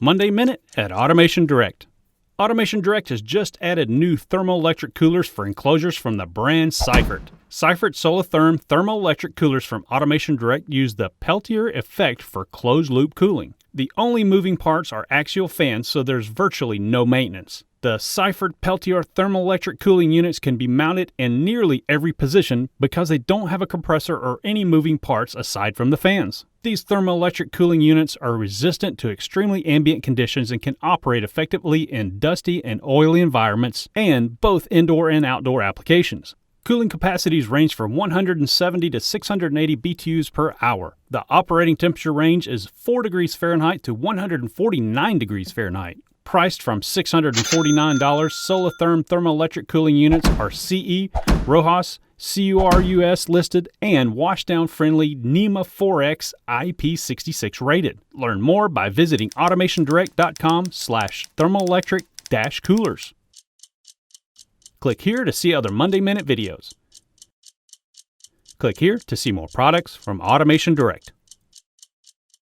Monday Minute at Automation Direct. Automation Direct has just added new thermoelectric coolers for enclosures from the brand Seifert. Seifert SoliTherm Thermoelectric Coolers from Automation Direct use the Peltier Effect for closed-loop cooling. The only moving parts are axial fans, so there's virtually no maintenance. The Seifert Peltier thermoelectric cooling units can be mounted in nearly every position because they don't have a compressor or any moving parts aside from the fans. These thermoelectric cooling units are resistant to extremely ambient conditions and can operate effectively in dusty and oily environments and both indoor and outdoor applications. Cooling capacities range from 170 to 680 BTUs per hour. The operating temperature range is 4 degrees Fahrenheit to 149 degrees Fahrenheit. Priced from $649, SoliTherm Thermoelectric Cooling Units are CE, RoHS, CURUS listed, and washdown-friendly NEMA 4X IP66 rated. Learn more by visiting AutomationDirect.com/thermoelectric-coolers. Click here to see other Monday Minute videos. Click here to see more products from Automation Direct.